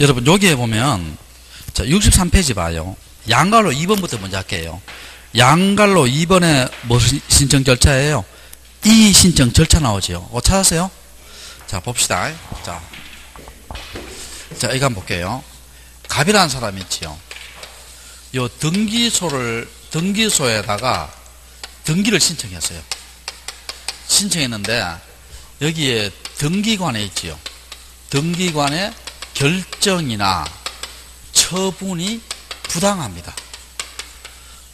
여러분 여기에 보면 자 63페이지 봐요. 양갈로 2번부터 먼저 할게요. 양갈로 2번에 무슨 신청 절차예요? 이의 신청 절차 나오지요. 찾았어요? 자 봅시다. 자 이거 한번 볼게요. 갑이라는 사람이 있지요. 요 등기소에다가 등기를 신청했어요. 신청했는데 여기에 등기관에 있지요. 등기관의 결정이나 처분이 부당합니다.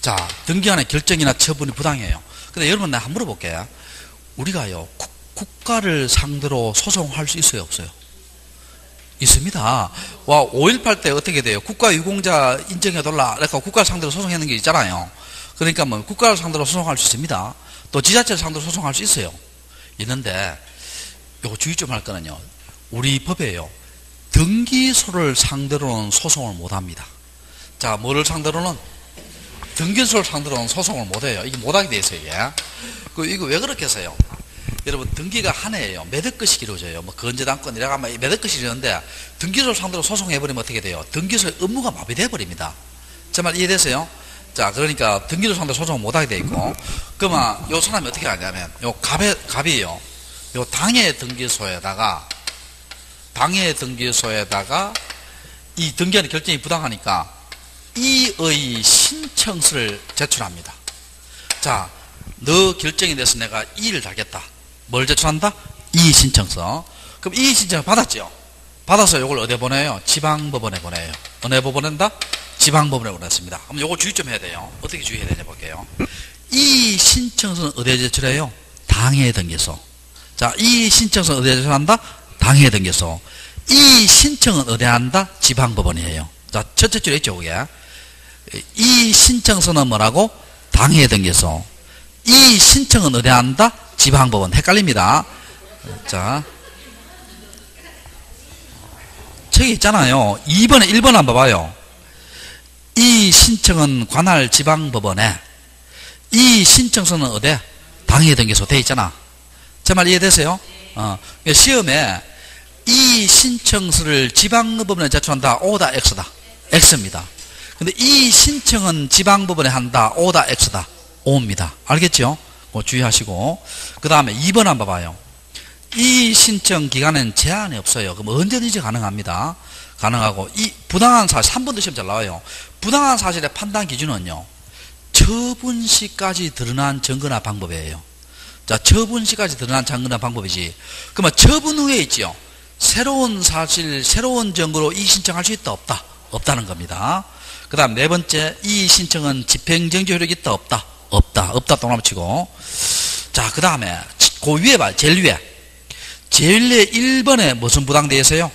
자, 등기관의 결정이나 처분이 부당해요. 근데 여러분 내가 한번 물어볼게요. 우리가요 국가를 상대로 소송할 수 있어요, 없어요? 있습니다. 와, 5.18 때 어떻게 돼요? 국가 유공자 인정해달라. 그러니까 국가를 상대로 소송하는 게 있잖아요. 그러니까 뭐 국가를 상대로 소송할 수 있습니다. 또 지자체를 상대로 소송할 수 있어요. 있는데 요거 주의 좀 할 거는요. 우리 법에요. 등기소를 상대로는 소송을 못합니다. 자, 뭐를 상대로는? 등기소를 상대로는 소송을 못해요. 이게 못하게 돼 있어요. 이게. 이거 왜 그렇게 해서요? 여러분 등기가 한 해예요. 몇 억 건씩 이루어져요. 뭐 건재당권 이래가 몇 억 건씩 이루는데 등기소를 상대로 소송해버리면 어떻게 돼요? 등기소의 업무가 마비돼 버립니다. 제 말 이해되세요? 자, 그러니까 등기소 상대로 소송을 못하게 돼 있고, 그러면 요 사람이 어떻게 하냐면 요 갑이요. 요 당해 등기소에다가 이 등기하는 결정이 부당하니까 이의 신청서를 제출합니다. 자, 너 결정이 돼서 내가 이의를 달겠다. 뭘 제출한다? 이의 신청서. 그럼 이의 신청을 받았죠? 받아서 이걸 어디에 보내요? 지방법원에 보내요. 어느 법원에다? 지방법원에 보냈습니다. 그럼 요거 주의 좀 해야 돼요. 어떻게 주의해야 되냐 볼게요. 이의 신청서는 어디에 제출해요? 당해 등기소. 자, 이의 신청서는 어디에 제출한다? 당해 등기소. 이의 신청은 어디에 한다? 지방법원이에요. 자, 첫째 줄에 있죠, 그게. 이의 신청서는 뭐라고? 당해 등기소. 이 신청은 어디에 한다? 지방법원. 헷갈립니다. 자, 책이 있잖아요. 2번에 1번 한번 봐봐요. 이 신청은 관할 지방법원에, 이 신청서는 어디에? 당해 등기소 돼 있잖아. 제 말 이해되세요? 시험에 이 신청서를 지방법원에 제출한다. O다 X다. X입니다. 근데 이 신청은 지방법원에 한다. O다 X다. O입니다. 알겠죠? 주의하시고. 그 다음에 2번 한번 봐봐요. 이 신청 기간에는 제한이 없어요. 그럼 언제든지 가능합니다. 가능하고, 이 부당한 사실, 3번도 시험 잘 나와요. 부당한 사실의 판단 기준은요, 처분시까지 드러난 증거나 방법이에요. 자, 처분시까지 드러난 증거나 방법이지. 그러면 처분 후에 있지요. 새로운 사실, 새로운 증거로 이 신청할 수 있다, 없다? 없다는 겁니다. 그 다음 네 번째, 이 신청은 집행정지 효력이 있다, 없다? 없다. 없다 동그라미 치고. 자, 그 다음에 그 위에 봐. 제일 위에 1번에 무슨 부당 되어 있어요?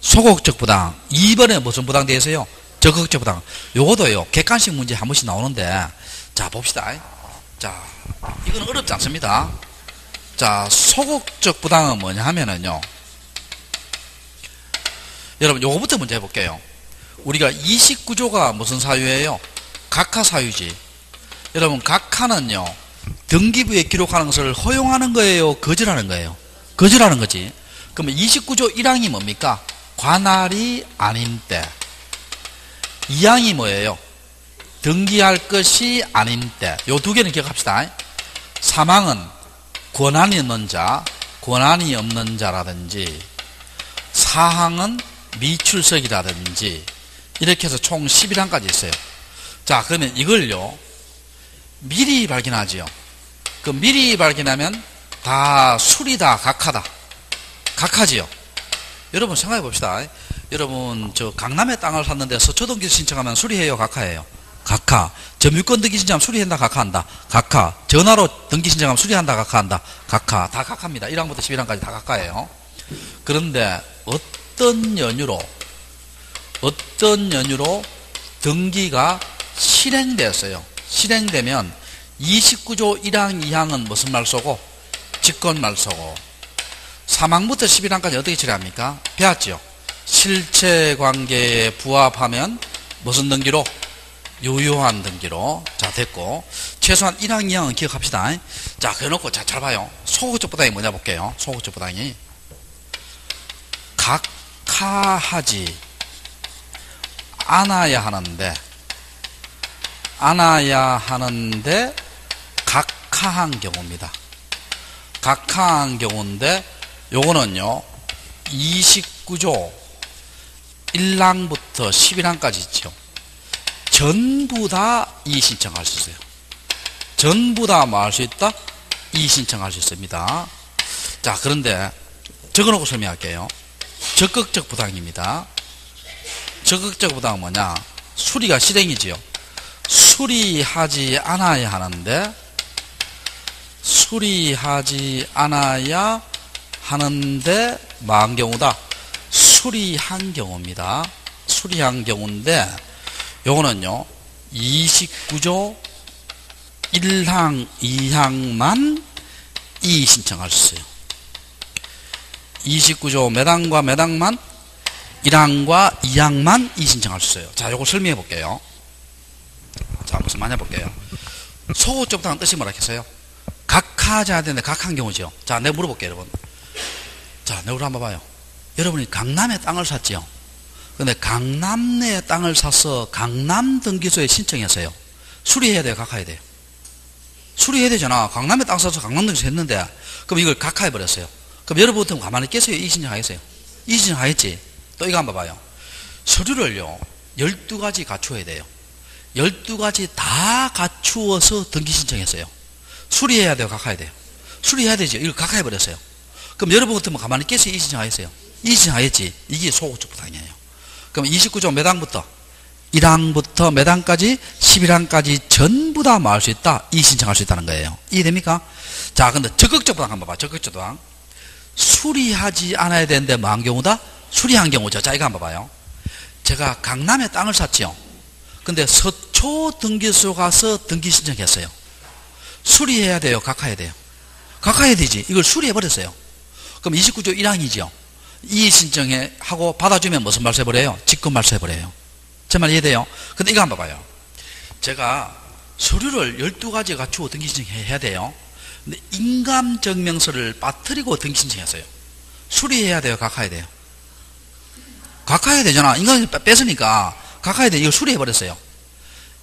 소극적 부당. 2번에 무슨 부당 되어 있어요? 적극적 부당. 요거도요 객관식 문제 한 번씩 나오는데, 자 봅시다. 자, 이건 어렵지 않습니다. 자, 소극적 부당은 뭐냐 하면은요, 여러분 요거부터 먼저 해볼게요. 우리가 이식구조가 무슨 사유예요? 각하 사유지. 여러분 각하는요 등기부에 기록하는 것을 허용하는 거예요, 거절하는 거예요? 거절하는 거지. 그러면 29조 1항이 뭡니까? 관할이 아닌 때. 2항이 뭐예요? 등기할 것이 아닌 때. 요 두 개는 기억합시다. 3항은 권한이 있는 자, 권한이 없는 자라든지, 4항은 미출석이라든지, 이렇게 해서 총 11항까지 있어요. 자, 그러면 이걸요 미리 발견하지요. 그 미리 발견하면 다 술이 다 각하다. 각하지요. 여러분 생각해 봅시다. 여러분 저 강남에 땅을 샀는데 서초동기 신청하면 수리해요, 각하해요? 각하. 점유권 등기 신청하면 수리한다, 각하한다? 각하. 전화로 등기 신청하면 수리한다, 각하한다? 각하. 다 각하입니다. 1항부터 11항까지 다 각하예요. 그런데 어떤 연유로 등기가 실행되었어요. 실행되면 29조 1항 2항은 무슨 말소고? 직권말소고. 3항부터 11항까지 어떻게 처리합니까? 배웠죠? 실체관계에 부합하면 무슨 등기로? 유효한 등기로. 자, 됐고. 최소한 1항 2항은 기억합시다. 자, 그래놓고 잘 봐요. 소극적 부당이 뭐냐 볼게요. 소극적 부당이 각하하지 안아야 하는데 각하한 경우입니다. 각하한 경우인데 요거는요 29조 1항부터 11항까지 있죠. 전부 다 이의신청할 수 있어요. 전부 다 뭐 할 수 있다? 이의신청할 수 있습니다. 자, 그런데 적어놓고 설명할게요. 적극적 부당입니다. 적극적 부당은 뭐냐? 수리가 실행이지요. 수리하지 않아야 하는데 뭐한 경우다? 수리한 경우입니다. 수리한 경우인데 요거는요 29조 1항 2항만 이의 신청할 수 있어요. 29조 몇 항과 몇 항만 1항과 2항만 이의 신청할 수 있어요. 자, 요거 설명해 볼게요. 자, 무슨 말이냐 볼게요. 소극적 부당은 뜻이 뭐라 했어요? 각하지 않아야 되는데 각한 경우죠. 자, 내가 물어볼게요, 여러분. 자, 내가 한번 봐요. 여러분이 강남에 땅을 샀지요. 근데 강남 내에 땅을 사서 강남 등기소에 신청했어요. 수리해야 돼요, 각하해야 돼요? 수리해야 되잖아. 강남에 땅 사서 강남 등기소 했는데 그럼 이걸 각하해 버렸어요. 그럼 여러분부터 가만히 계세요? 이의 신청하겠어요? 이의 신청하겠지? 또 이거 한번 봐요. 서류를요 12가지 갖추어야 돼요. 12가지 다 갖추어서 등기 신청했어요. 수리해야 돼요, 각하해야 돼요? 수리해야 되죠. 이걸 각하해 버렸어요. 그럼 여러분부터 가만히 계세요? 이의 신청하겠어요? 이의 신청하겠지? 이게 소극적 부당이에요. 그럼 29조 몇 항부터? 1항부터 몇 항까지? 11항까지 전부 다 뭐 할 수 있다? 이의 신청할 수 있다는 거예요. 이해됩니까? 자, 근데 적극적 부당 한번 봐. 적극적 부당. 수리하지 않아야 되는데 뭐 한 경우다? 수리한 경우죠. 자, 이거 한번 봐요. 제가 강남에 땅을 샀지요. 근데 서초 등기소 가서 등기 신청했어요. 수리해야 돼요? 각하해야 돼요? 각하해야 되지. 이걸 수리해 버렸어요. 그럼 29조 1항이죠. 이의 신청해 하고 받아주면 무슨 말소 해버려요? 직권 말소 해버려요. 제 말 이해돼요? 근데 이거 한번 봐요. 제가 서류를 12가지 갖추고 등기 신청해야 돼요. 근데 인감증명서를 빠뜨리고 등기 신청했어요. 수리해야 돼요? 각하해야 돼요? 각하해야 되잖아. 인감을 뺏으니까 각하해야 돼. 이걸 수리해 버렸어요.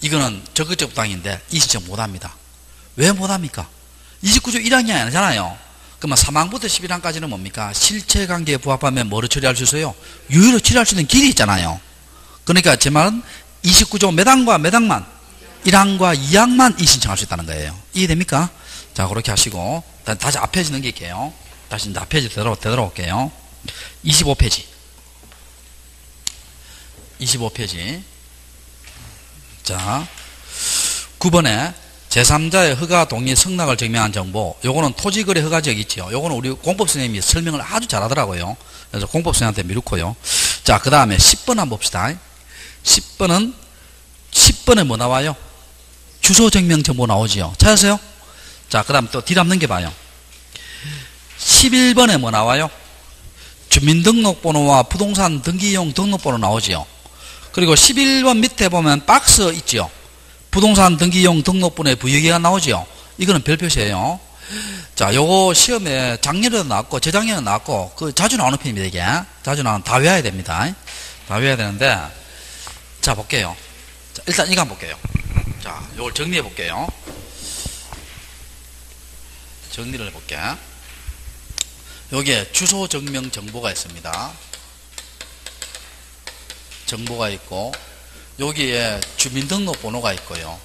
이거는 적극적 부당인데 이의 신청 못합니다. 왜 못합니까? 29조 1항이 아니잖아요. 그러면 3항부터 11항까지는 뭡니까? 실체관계에 부합하면 뭐를 처리할 수 있어요? 유효로 처리할 수 있는 길이 있잖아요. 그러니까 제 말은 29조 몇 항과 몇 항만 1항과 2항만 이의 신청할 수 있다는 거예요. 이해됩니까? 자, 그렇게 하시고 다시 앞페이지 넘길게요. 다시 이제 앞페이지 되돌아올게요. 25페이지 25페이지 자, 9번에 제3자의 허가 동의 승낙을 증명한 정보, 요거는 토지거래 허가지역 있죠. 요거는 우리 공법 선생님이 설명을 아주 잘하더라고요. 그래서 공법 선생님한테 미루고요. 자, 그 다음에 10번 한번 봅시다. 10번에 뭐 나와요? 주소 증명 정보 나오지요. 찾았어요? 자, 그 다음 또 뒤담 넘겨봐요. 11번에 뭐 나와요? 주민등록번호와 부동산 등기용 등록번호 나오지요. 그리고 11번 밑에 보면 박스 있죠. 부동산 등기용 등록번호의 부여기가 나오죠. 이거는 별표시예요. 자, 요거 시험에 작년에도 나왔고 재작년에도 나왔고 그 자주 나오는 편입니다. 이게 자주 나오는 다 외워야 됩니다. 다 외워야 되는데, 자, 볼게요. 자, 일단 이거 한번 볼게요. 자, 요걸 정리해 볼게요. 정리를 해볼게. 여기에 주소 증명 정보가 있습니다. 정보가 있고, 여기에 주민등록번호가 있고요.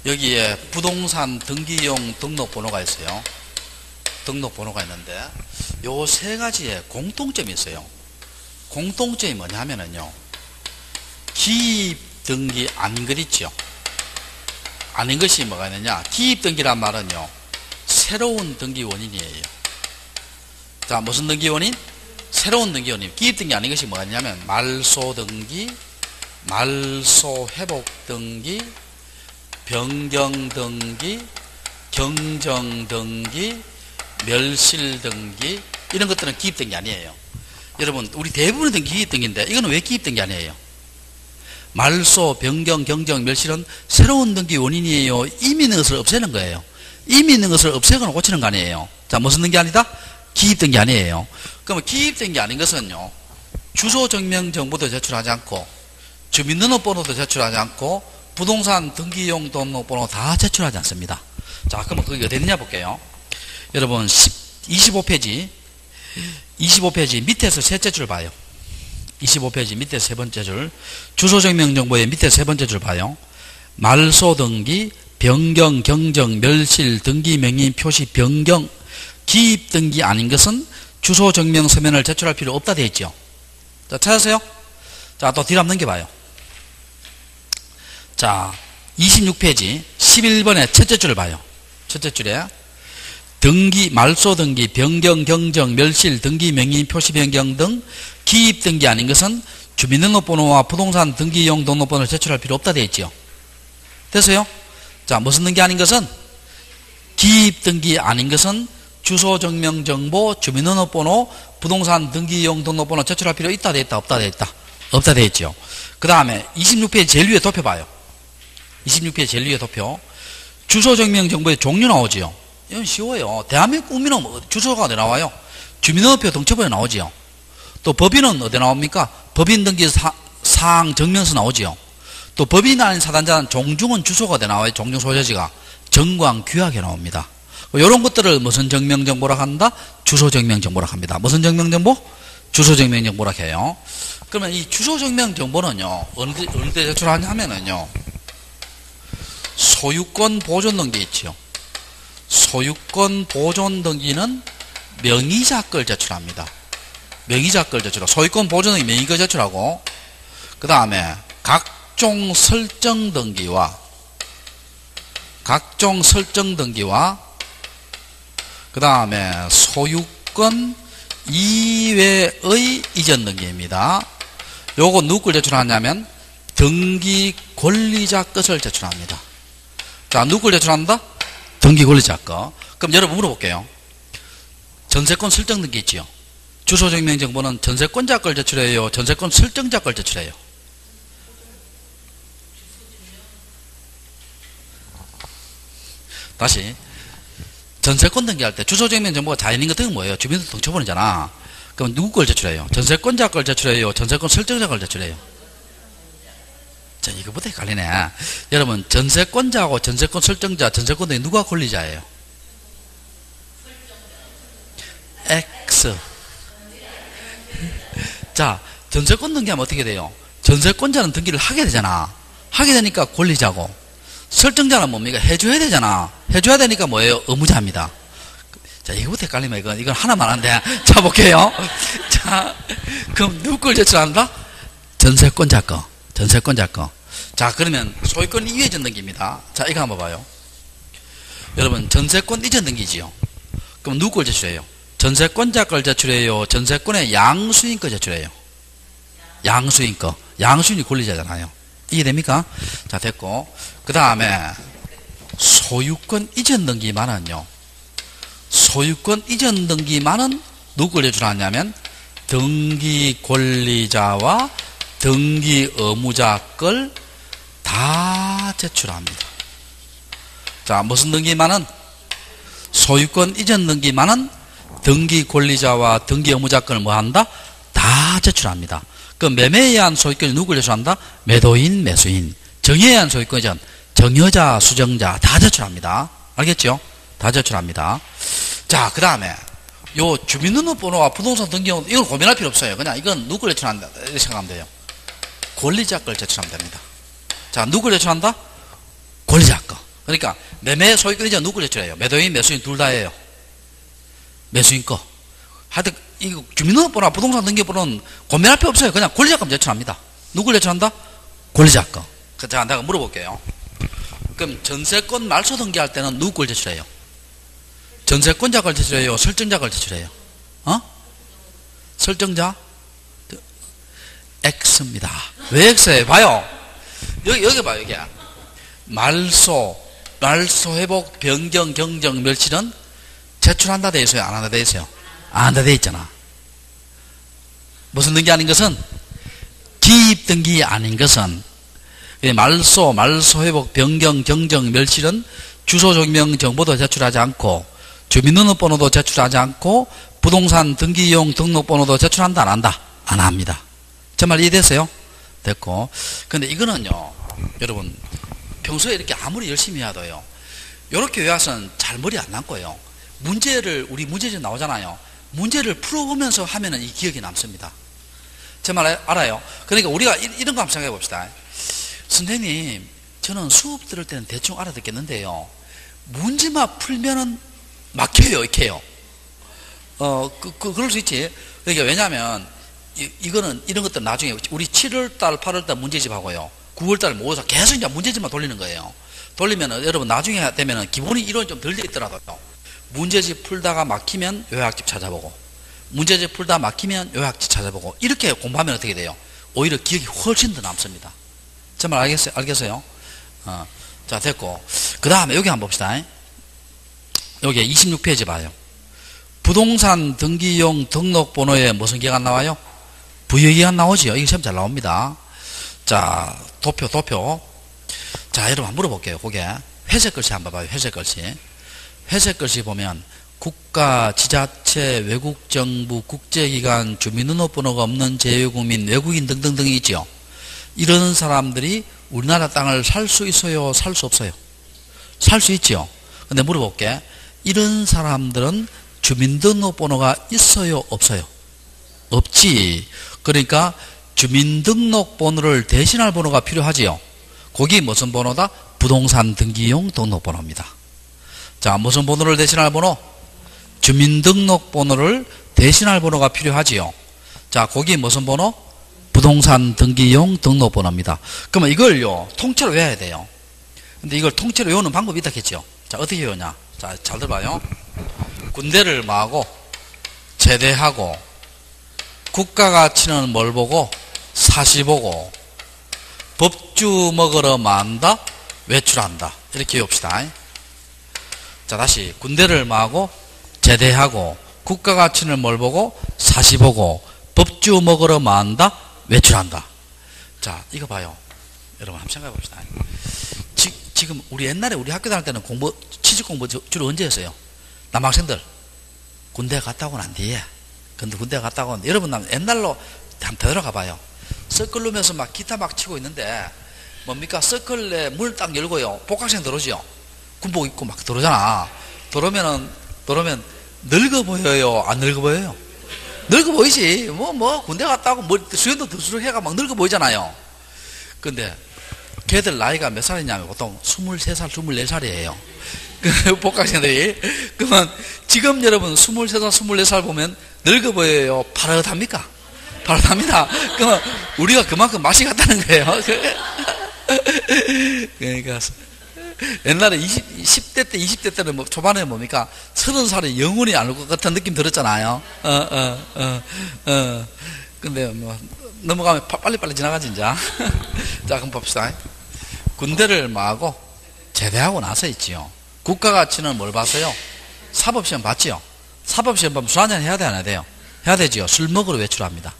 여기에 부동산 등기용 등록번호가 있어요. 등록번호가 있는데 요 세 가지에 공통점이 있어요. 공통점이 뭐냐 하면은요, 기입등기 아닌 것 있죠. 아닌 것이 뭐가 있느냐, 기입등기란 말은요 새로운 등기 원인이에요. 자, 무슨 등기 원인? 새로운 등기 원인. 기입등기 아닌 것이 뭐가 있냐면 말소등기, 말소회복등기, 변경등기, 경정등기, 멸실등기, 이런 것들은 기입등기 아니에요. 여러분, 우리 대부분의 등기 기입등기인데 이거는 왜 기입등기 아니에요? 말소, 변경, 경정, 멸실은 새로운 등기 원인이에요? 이미 있는 것을 없애는 거예요? 이미 있는 것을 없애거나 고치는 거 아니에요? 자, 무슨 등기 아니다? 기입등기 아니에요. 그러면 기입등기 아닌 것은요, 주소 증명 정보도 제출하지 않고 주민등록번호도 제출하지 않고 부동산 등기용 등록번호 다 제출하지 않습니다. 자, 그러면 그게 어디 있느냐 볼게요. 여러분 25페이지 밑에서 셋째 줄 봐요. 25페이지 밑에 세 번째 줄, 주소증명정보의 밑에 세 번째 줄 봐요. 말소 등기, 변경, 경정, 멸실, 등기 명의 표시 변경, 기입 등기 아닌 것은 주소증명 서면을 제출할 필요 없다 되어 있죠. 자, 찾았어요? 자, 또 뒤로 한번 넘겨봐요. 자, 26페이지 11번의 첫째 줄을 봐요. 첫째 줄에 등기, 말소 등기, 변경, 경정, 멸실, 등기 명의 표시 변경 등 기입 등기 아닌 것은 주민등록번호와 부동산 등기용 등록번호를 제출할 필요 없다 되어 있죠. 됐어요? 자, 무슨 등기 아닌 것은? 기입 등기 아닌 것은 주소증명정보, 주민등록번호, 부동산 등기용 등록번호 제출할 필요 있다 되어 있다 없다 되어 있다? 없다 되어 있죠. 그 다음에 26페이지 제일 위에 도표 봐요. 26페이지 제일 위에 도표. 주소증명정보의 종류 나오지요. 이건 쉬워요. 대한민국 국민은 주소가 어디 나와요? 주민등록표 등초본에 나오지요. 또 법인은 어디 나옵니까? 법인 등기 사항 증명서 나오지요. 또 법인 아닌 사단자는 종중은 주소가 어디 나와요? 종중 소재지가 정광 규약에 나옵니다. 이런 것들을 무슨 증명정보라고 한다? 주소증명정보라고 합니다. 무슨 증명정보? 주소증명정보라고 해요. 그러면 이 주소증명정보는요, 어느 때 제출하냐 하면은요, 소유권 보존 등기 있죠. 소유권 보존 등기는 명의자 걸 제출합니다. 명의자 걸 제출하고, 소유권 보존 등기 명의 걸 제출하고, 그 다음에 각종 설정 등기와 그 다음에 소유권 이외의 이전 등기입니다. 요거 누구 걸 제출하냐면 등기 권리자 것을 제출합니다. 자, 누구 걸 제출한다? 등기 권리자 거. 그럼 여러분 물어볼게요. 전세권 설정 등기 있지요. 주소증명정보는 전세권자 걸 제출해요? 전세권 설정자 걸 제출해요? 다시. 전세권 등기할 때 주소증명정보가 자연인 같은 건 뭐예요? 주민등록 등초본이잖아. 그럼 누구 걸 제출해요? 전세권자 걸 제출해요? 전세권 설정자 걸 제출해요? 자, 이거부터 헷갈리네. 여러분, 전세권자하고 전세권 설정자, 전세권 등기 누가 권리자예요? X. 자, 전세권 등기하면 어떻게 돼요? 전세권자는 등기를 하게 되잖아. 하게 되니까 권리자고, 설정자는 뭡니까? 해줘야 되잖아. 해줘야 되니까 뭐예요? 의무자입니다. 자, 이거부터 헷갈리면 이건 하나만 한데. 자, 볼게요. 자, 그럼 누구 걸 제출한다? 전세권자 거. 전세권자 거. 자, 그러면 소유권 이외 이전 등기입니다. 자, 이거 한번 봐요. 여러분, 전세권 이전 등기지요. 그럼 누구 걸 제출해요? 전세권자 걸 제출해요? 전세권의 양수인 거 제출해요? 양수인 거. 양수인이 권리자잖아요. 이해됩니까? 자, 됐고. 그 다음에 소유권 이전 등기만은요. 소유권 이전 등기만은 누구 걸 제출하냐면 등기 권리자와 등기 의무자 걸 다 제출합니다. 자, 무슨 등기만은? 소유권 이전 등기만은 등기 권리자와 등기 의무자 걸 뭐 한다? 다 제출합니다. 그 매매에 의한 소유권이 누구를 제출한다? 매도인, 매수인. 정의에 의한 소유권 이전, 정여자, 수정자 다 제출합니다. 알겠죠? 다 제출합니다. 자, 그 다음에 요 주민등록번호와 부동산 등기용 이걸 고민할 필요 없어요. 그냥 이건 누구를 제출한다 이렇게 생각하면 돼요. 권리자 걸 제출하면 됩니다. 자, 누구를 제출한다? 권리자 거. 그러니까 매매 소유권 이전 누구를 제출해요? 매도인, 매수인 둘 다예요. 매수인 거. 하여튼 이거 주민등록번호와 부동산 등기번호는 고민할 필요 없어요. 그냥 권리자 거 제출합니다. 누구를 제출한다? 권리자 거. 자, 내가 물어볼게요. 그럼 전세권 말소 등기할 때는 누구 걸 제출해요? 전세권자 걸 제출해요? 설정자 걸 제출해요? 설정자? X입니다. 왜 X예요? 봐요. 여기 봐요, 여기. 말소 회복, 변경, 경정, 멸실은 제출한다 돼 있어요? 안 한다 돼 있어요? 안 한다 돼 있잖아. 무슨 등기 아닌 것은? 기입 등기 아닌 것은 말소 회복, 변경, 경정, 멸실은 주소증명 정보도 제출하지 않고 주민등록번호도 제출하지 않고 부동산 등기용 등록번호도 제출한다 안 한다? 안 합니다. 제 말 이해됐어요? 됐고. 근데 이거는요, 여러분, 평소에 이렇게 아무리 열심히 해도요, 요렇게 외워서는 잘 머리 안 남고요. 우리 문제집 나오잖아요. 문제를 풀어보면서 하면은 이 기억이 남습니다. 제 말 알아요? 그러니까 우리가 이런 거 한번 생각해 봅시다. 선생님, 저는 수업 들을 때는 대충 알아듣겠는데요, 문제만 풀면은 막혀요, 이렇게요. 그럴 수 있지. 그러니까 왜냐면, 이거는, 이런 것들 나중에 우리 7월달, 8월달 문제집 하고요, 9월달 모아서 계속 이제 문제집만 돌리는 거예요. 돌리면은, 여러분, 나중에 되면은 기본이 이론이 좀 덜 돼 있더라도요, 문제집 풀다가 막히면 요약집 찾아보고, 문제집 풀다 막히면 요약집 찾아보고, 이렇게 공부하면 어떻게 돼요? 오히려 기억이 훨씬 더 남습니다. 제 말 알겠어요? 자, 됐고. 그 다음에 여기 한번 봅시다. 여기 26페이지 봐요. 부동산 등기용 등록번호에 무슨 기간 나와요? 부여기간 나오지요. 이게 시험 잘 나옵니다. 자, 도표. 자, 여러분 한번 물어볼게요. 거기에 회색 글씨 한번 봐요. 회색 글씨 보면 국가, 지자체, 외국정부, 국제기관, 주민등록번호가 없는 제외국민, 외국인 등등등이 있죠. 이런 사람들이 우리나라 땅을 살 수 있어요? 살 수 없어요? 살 수 있죠. 근데 물어볼게. 이런 사람들은 주민등록번호가 있어요? 없어요? 없지. 그러니까 주민등록번호를 대신할 번호가 필요하지요. 거기 무슨 번호다? 부동산 등기용 등록번호입니다. 자, 무슨 번호를 대신할 번호? 주민등록번호를 대신할 번호가 필요하지요. 자, 거기 무슨 번호? 부동산 등기용 등록번호입니다. 그러면 이걸요, 통째로 외워야 돼요. 근데 이걸 통째로 외우는 방법이 있다겠죠. 자, 어떻게 외우냐? 자, 잘 들어봐요. 군대를 마하고, 제대하고, 국가가 치는 뭘 보고, 사시 보고, 법주 먹으러 만다, 외출한다. 이렇게 외웁시다. 자, 다시. 군대를 마하고, 제대하고, 국가가 치는 뭘 보고, 사시 보고, 법주 먹으러 만다, 외출한다. 자, 이거 봐요. 여러분, 한번 생각해 봅시다. 지금 우리 옛날에 우리 학교 다닐 때는 취직 공부 주로 언제 했어요? 남학생들 군대 갔다 오고 난 뒤에. 근데 군대 갔다 오고 여러분 옛날로 한번 되돌아가 봐요. 서클 누면서 막 기타 막 치고 있는데 뭡니까? 서클에 문 딱 열고요, 복학생 들어오죠. 군복 입고 막 들어오잖아. 들어오면 늙어 보여요? 안 늙어 보여요? 늙어 보이지. 뭐 군대 갔다 오고 뭐 수련도 들수록 해가 막 늙어 보이잖아요. 근데 걔들 나이가 몇 살이냐면 보통 23살, 24살이에요. 그 복학생들이. 그러면 지금 여러분 23살, 24살 보면 늙어 보여요? 파릇합니까? 파릇합니다. 그러면 우리가 그만큼 맛이 갔다는 거예요. 그러니까 옛날에 10대 때, 20대 때는 뭐 초반에 뭡니까? 30살이 영원히 안 올 것 같은 느낌 들었잖아요. 근데 뭐 넘어가면 빨리빨리 지나가지 이제. 자, 그럼 봅시다. 군대를 마하고 제대하고 나서 있지요. 국가 가치는 뭘 봐서요? 사법시험 봤지요. 사법시험 보면 술 한잔 해야 돼, 안 해야 돼요? 해야 되지요. 술 먹으러 외출합니다.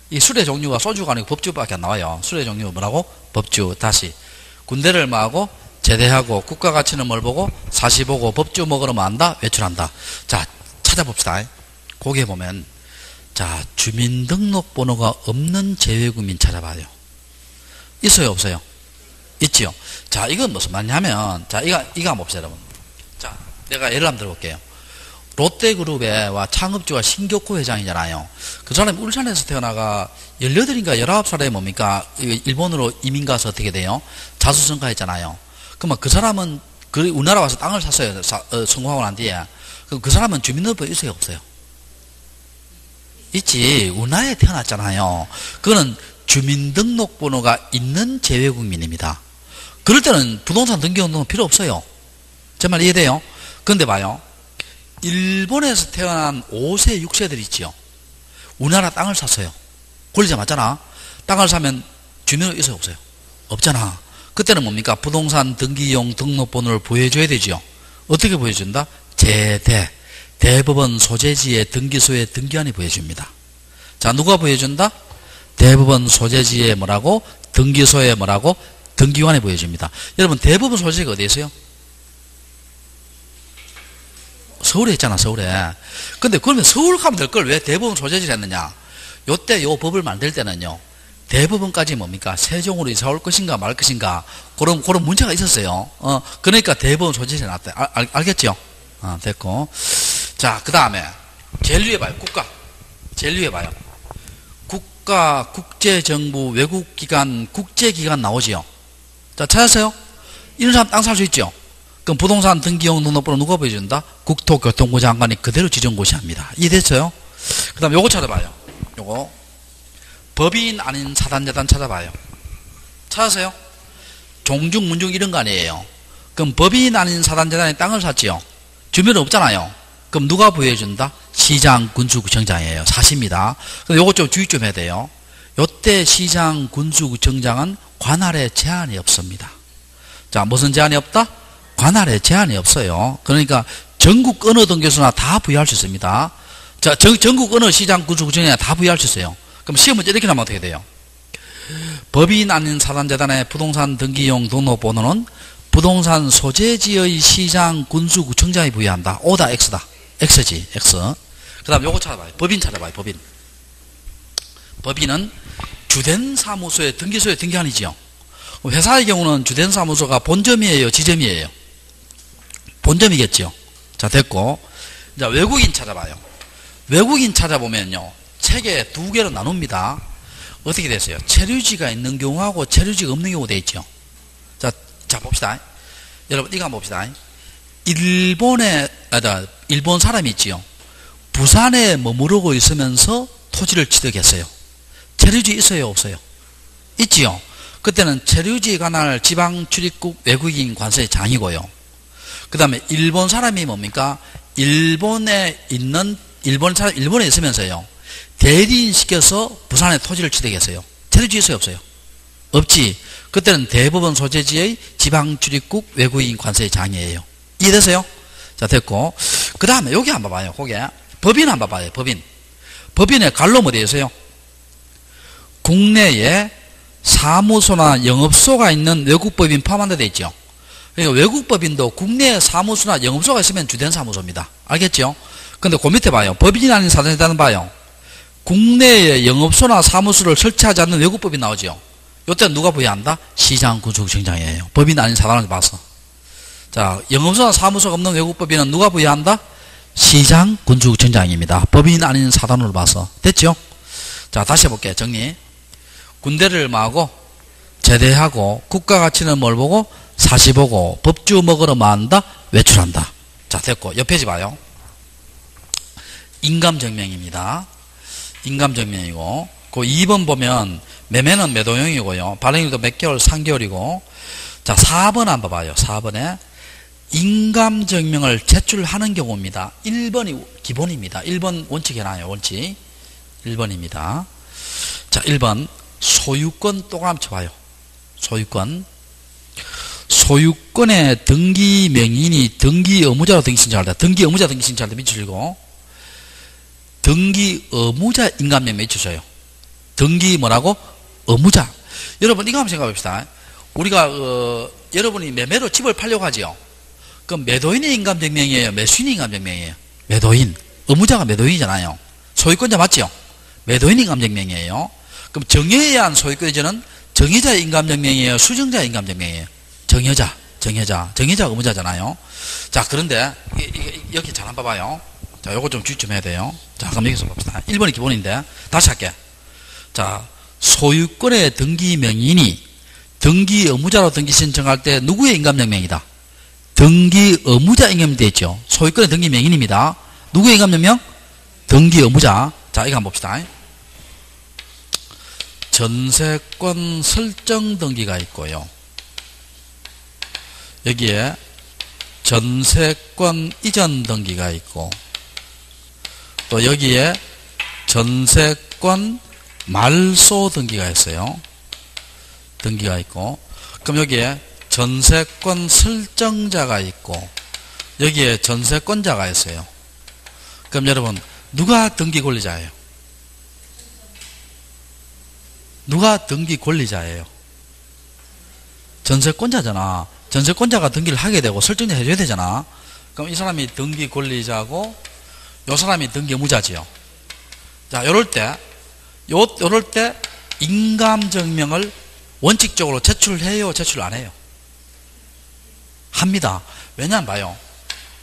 이 술의 종류가 소주가 아니고 법주밖에 안 나와요. 술의 종류가 뭐라고? 법주. 다시. 군대를 마하고 제대하고 국가 가치는 뭘 보고? 사시 보고 법주 먹으러 만다, 외출한다. 자, 찾아봅시다. 거기에 보면 자, 주민등록번호가 없는 제외국민 찾아봐요. 있어요, 없어요? 있지요. 자, 이건 무슨 말이냐면, 자, 이거 한번 봅시다, 여러분. 자, 내가 예를 한번 들어볼게요. 롯데그룹의 창업주가 신격호 회장이잖아요. 그 사람이 울산에서 태어나가 18인가 19살에 뭡니까? 일본으로 이민 가서 어떻게 돼요? 자수성가 했잖아요. 그러면 그 사람은 우리나라 와서 땅을 샀어요. 성공하고 난 뒤에. 그럼 그 사람은 주민등록번호 있어요, 없어요? 있지. 우리나라에 태어났잖아요. 그거는 주민등록번호가 있는 제외국민입니다. 그럴 때는 부동산 등기운동은 필요 없어요. 제 말 이해돼요? 그런데 봐요. 일본에서 태어난 5세, 6세들 있지요. 우리나라 땅을 샀어요. 권리자 맞잖아. 땅을 사면 주민등록 있어요, 없어요? 없잖아. 그때는 뭡니까? 부동산 등기용 등록번호를 보여줘야 되지요. 어떻게 보여준다? 대법원 소재지의 등기소의 등기관이 보여줍니다. 자, 누가 보여준다? 대법원 소재지의 뭐라고? 등기소의 뭐라고? 등기관이 보여줍니다. 여러분, 대법원 소재지가 어디에 있어요? 서울에 있잖아, 서울에. 근데 그러면 서울 가면 될 걸 왜 대법원 소재지를 했느냐? 요때 요 법을 만들 때는요, 대법원까지 뭡니까? 세종으로 이사 올 것인가 말 것인가 그런 문제가 있었어요. 그러니까 대법원 소재지에 놨다. 알겠죠? 됐고. 자, 그 다음에 제일 위에 봐요. 국가. 제일 위에 봐요. 국가, 국제정부, 외국기관, 국제기관 나오지요. 자, 찾았어요? 이런 사람 땅 살 수 있죠? 그럼 부동산 등기용 등록번호 누가 보여준다? 국토교통부 장관이 그대로 지정고시합니다. 이해됐어요? 그 다음에 요거 찾아봐요. 요거. 법인 아닌 사단재단 찾아봐요. 찾았어요? 종중, 문중 이런 거 아니에요. 그럼 법인 아닌 사단재단에 땅을 샀지요. 주변에 없잖아요. 그럼 누가 부여해준다? 시장, 군수구청장이에요. 사십니다. 근데 요거 좀 주의 좀 해야 돼요. 요때 시장, 군수구청장은 관할에 제한이 없습니다. 자, 무슨 제한이 없다? 관할에 제한이 없어요. 그러니까 전국 어느 등교수나 다 부여할 수 있습니다. 자, 전국 어느 시장, 군수구청장이나 다 부여할 수 있어요. 그럼 시험 문제 이렇게 나면 어떻게 돼요? 법인 아닌 사단재단의 부동산 등기용 등록번호는 부동산 소재지의 시장, 군수구청장이 부여한다. O다, X다. X지, X. 그 다음 요거 찾아봐요. 법인 찾아봐요, 법인. 법인은 주된 사무소의 등기소에 등기한이지요. 회사의 경우는 주된 사무소가 본점이에요, 지점이에요? 본점이겠죠. 자, 됐고. 자, 외국인 찾아봐요. 외국인 찾아보면요. 책에 두 개로 나눕니다. 어떻게 됐어요? 체류지가 있는 경우하고 체류지가 없는 경우가 되어 있죠. 자, 봅시다. 여러분, 이거 한번 봅시다. 일본 사람이 있지요. 부산에 머무르고 있으면서 토지를 취득했어요. 체류지 있어요, 없어요? 있지요. 그때는 체류지 관할 지방 출입국 외국인 관서의 장이고요. 그 다음에 일본 사람이 뭡니까? 일본에 있으면서요. 대리인 시켜서 부산에 토지를 취득했어요. 체류지 있어요, 없어요? 없지. 그때는 대법원 소재지의 지방 출입국 외국인 관서의 장이에요. 이해되세요? 자, 됐고. 그 다음에 여기 한번 봐요. 거기 법인 한번 봐요. 법인. 법인의 갈로 어디에 있어요? 국내에 사무소나 영업소가 있는 외국법인 포함한 데 있죠. 그러니까 외국법인도 국내에 사무소나 영업소가 있으면 주된 사무소입니다. 알겠죠? 근데 그 밑에 봐요. 법인이 아닌 사단재단은 봐요. 국내에 영업소나 사무소를 설치하지 않는 외국법인 나오죠. 이때는 누가 부여한다? 시장, 군수구청장이에요. 법인 아닌 사단을 봐서. 자, 영업소나 사무소가 없는 외국법인은 누가 부여한다? 시장, 군수구청장입니다. 법인 아닌 사단으로 봐서. 됐죠? 자, 다시 해볼게요. 정리. 군대를 마하고 제대하고 국가가치는 뭘 보고? 사시 보고 법주 먹으러 마한다? 외출한다. 자, 됐고. 옆 페이지 봐요. 인감증명입니다. 인감증명이고 그 2번 보면 매매는 매도용이고요. 발행일도 몇 개월? 3개월이고. 자, 4번 한번 봐요. 4번에 인감증명을 제출하는 경우입니다. 1번이 기본입니다. 1번 원칙 해놔요. 원칙 1번입니다. 자, 1번 소유권 동그라미 쳐봐요. 소유권의 등기 명인이 등기 의무자로 등기 신청할 때 등기 의무자 등기 신청할 때 밑줄이고 등기 의무자 인감증명 밑주셔요. 등기 뭐라고? 의무자. 여러분 이거 한번 생각해 봅시다. 우리가 여러분이 매매로 집을 팔려고 하지요. 그럼 매도인의 인감증명이에요? 매수인의 인감증명이에요? 매도인. 의무자가 매도인이잖아요. 소유권자 맞죠? 매도인의 인감증명이에요. 그럼 정여에 의한 소유권자는 정여자의 인감증명이에요? 수정자의 인감증명이에요? 정여자 의무자잖아요. 자, 그런데 여기 잘 한번 봐봐요. 자, 요거 좀 주의 좀 해야 돼요. 자, 그럼 여기서 봅시다. 1번이 기본인데 다시 할게. 자, 소유권의 등기 명인이 등기 의무자로 등기 신청할 때 누구의 인감증명이다? 등기 의무자 인감이 되어 있죠. 소유권의 등기 명인입니다. 누구의 인감증명? 등기 의무자. 자, 이거 한번 봅시다. 전세권 설정 등기가 있고요. 여기에 전세권 이전 등기가 있고 또 여기에 전세권 말소 등기가 있어요. 등기가 있고 그럼 여기에 전세권 설정자가 있고 여기에 전세권자가 있어요. 그럼 여러분 누가 등기 권리자예요? 누가 등기 권리자예요? 전세권자잖아. 전세권자가 등기를 하게 되고 설정자 해줘야 되잖아. 그럼 이 사람이 등기 권리자고 요 사람이 등기 의무자지요. 자, 요럴 때 인감증명을 원칙적으로 제출해요, 제출 안 해요? 합니다. 왜냐면 봐요.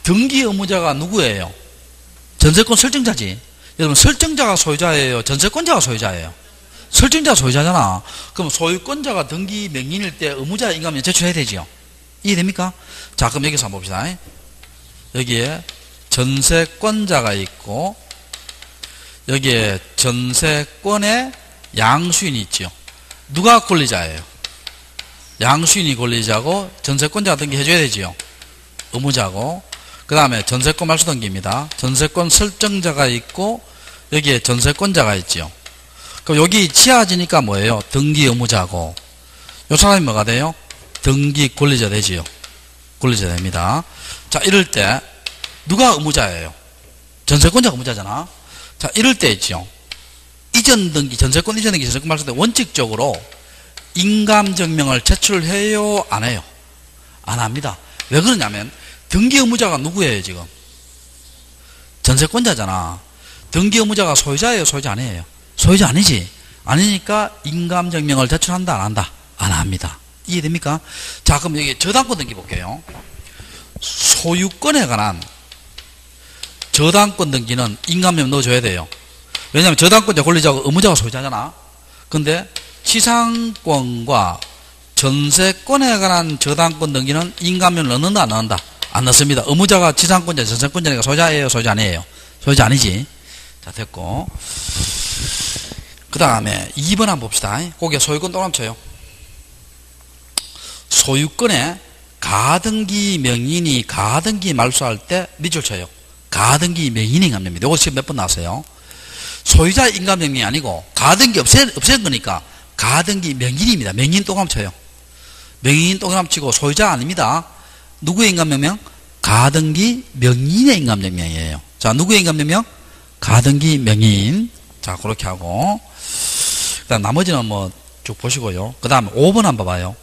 등기 의무자가 누구예요? 전세권 설정자지. 여러분, 설정자가 소유자예요? 전세권자가 소유자예요? 설정자가 소유자잖아. 그럼 소유권자가 등기 명인일 때 의무자 인감증명 제출해야 되지요. 이해됩니까? 자, 그럼 여기서 한번 봅시다. 여기에 전세권자가 있고, 여기에 전세권의 양수인이 있죠. 누가 권리자예요? 양수인이 권리자고 전세권자가 등기해줘야 되지요. 의무자고. 그 다음에 전세권 말소 등기입니다. 전세권 설정자가 있고 여기에 전세권자가 있죠. 그럼 여기 지어지니까 뭐예요? 등기 의무자고, 이 사람이 뭐가 돼요? 등기 권리자 되지요. 권리자 됩니다. 자, 이럴 때 누가 의무자예요? 전세권자가 의무자잖아. 자, 이럴 때 있죠. 이전 등기, 전세권 이전 등기, 전세권 말소 등기 원칙적으로 인감증명을 제출해요, 안 해요? 안 합니다. 왜 그러냐면 등기 의무자가 누구예요, 지금? 전세권자잖아. 등기 의무자가 소유자예요, 소유자 아니에요? 소유자 아니지. 아니니까 인감증명을 제출한다, 안 한다? 안 합니다. 이해됩니까? 자, 그럼 여기 저당권 등기 볼게요. 소유권에 관한 저당권 등기는 인감증명 넣어줘야 돼요. 왜냐하면 저당권자 권리자고 의무자가 소유자잖아. 근데 지상권과 전세권에 관한 저당권 등기는 인감증명을 넣는다, 안 넣는다? 안 넣습니다. 의무자가 지상권자, 전세권자니까 소유자예요, 소유자 아니에요? 소유자 아니지. 자, 됐고. 그 다음에 2번 한번 봅시다. 거기에 소유권 동그라미 쳐요. 소유권에 가등기 명인이 가등기 말소할 때 밑줄 쳐요. 가등기 명인이 인감됩니다. 이거 지금 몇 번 나왔어요. 소유자 인감증명이 아니고 가등기 없앤 거니까 가등기 명인입니다. 명인 동그라미 쳐요. 명인 동그라미 치고 소유자 아닙니다. 누구의 인감증명? 가등기 명인의 인감증명이에요. 자, 누구의 인감증명? 가등기 명인. 자, 그렇게 하고, 그 다음 나머지는 뭐 쭉 보시고요. 그 다음 5번 한번 봐봐요.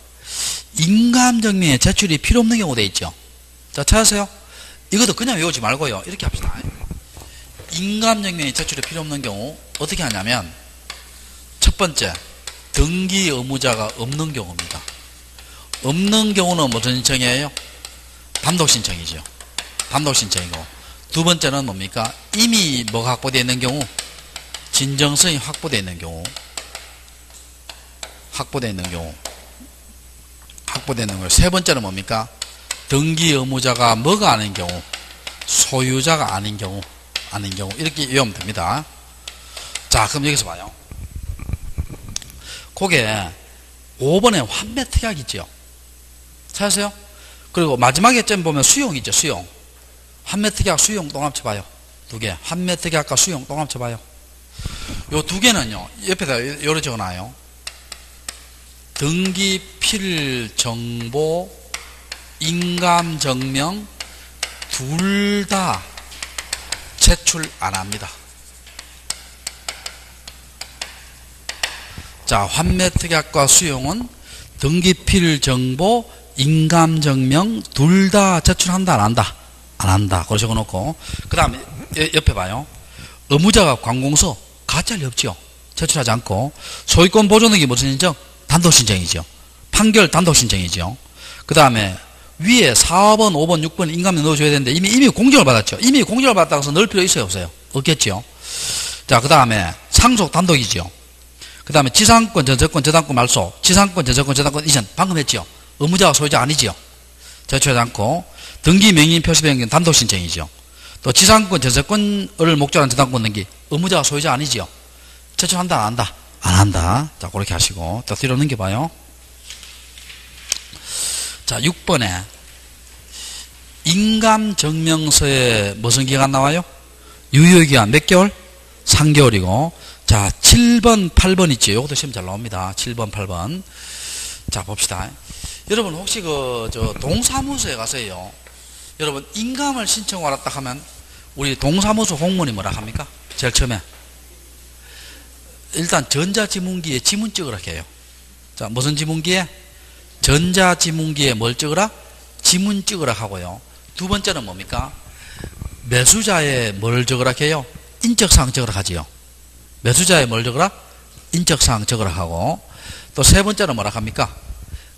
인감증명에 제출이 필요 없는 경우 돼 있죠. 자, 찾으세요. 이것도 그냥 외우지 말고요. 이렇게 합시다. 인감증명에 제출이 필요 없는 경우 어떻게 하냐면, 첫 번째, 등기 의무자가 없는 경우입니다. 없는 경우는 무슨 신청이에요? 단독 신청이죠. 단독 신청이고, 두 번째는 뭡니까? 이미 뭐가 확보되어 있는 경우? 진정성이 확보되어 있는 경우. 확보되어 있는 경우. 확보되어 있는 경우. 세 번째는 뭡니까? 등기 의무자가 뭐가 아닌 경우? 소유자가 아닌 경우. 아닌 경우. 이렇게 외우면 됩니다. 자, 그럼 여기서 봐요. 그게 5번에 환매특약 있죠. 찾으세요? 그리고 마지막에 점 보면 수용 있죠. 수용. 환매특약, 수용 동합 쳐봐요. 두 개. 환매특약과 수용 동합 쳐봐요. 요 두 개는요, 옆에다 요래 적어놔요. 등기필 정보, 인감증명 둘 다 제출 안 합니다. 자, 환매특약과 수용은 등기필 정보, 인감증명 둘 다 제출한다, 안 한다? 안 한다. 그걸 적어놓고, 그 다음에 옆에 봐요. 의무자가 관공서 가짜리 없죠. 제출하지 않고, 소유권 보존등기 무슨 신청? 단독 신청이죠. 판결 단독 신청이죠. 그 다음에 위에 4번, 5번, 6번 인감증명 넣어줘야 되는데 이미 공정을 받았죠. 이미 공정을 받았다고 해서 넣을 필요 있어요, 없어요? 없겠죠. 자, 그 다음에 상속 단독이죠. 그 다음에 지상권, 전세권, 저당권 말소, 지상권, 전세권, 저당권 이전 방금 했죠. 의무자가 소유자 아니죠. 제출하지 않고, 등기 명인 표시 변경 단독 신청이죠. 또 지상권, 전세권을 목적으로 한 저당권 등기 의무자가 소유자 아니죠. 제출한다, 안 한다? 안 한다. 자, 그렇게 하시고, 또 뒤로 넘겨봐요. 자, 6번에 인감증명서에 무슨 기간 나와요? 유효기간 몇 개월? 3개월이고, 자, 7번, 8번 있죠. 이것도 시험 잘 나옵니다. 7번, 8번. 자, 봅시다. 여러분, 혹시 동사무소에 가서요, 여러분, 인감을 신청하라 딱 하면, 우리 동사무소 공무원이 뭐라 합니까? 제일 처음에. 일단, 전자지문기에 지문 찍으라 해요. 자, 무슨 지문기에? 전자지문기에 뭘 찍으라? 지문 찍으라 하고요. 두 번째는 뭡니까? 매수자의 뭘 적으라 해요? 인적사항 적으라 하지요. 매수자의 뭘 적으라? 인적사항 적으라 하고, 또 세 번째는 뭐라 합니까?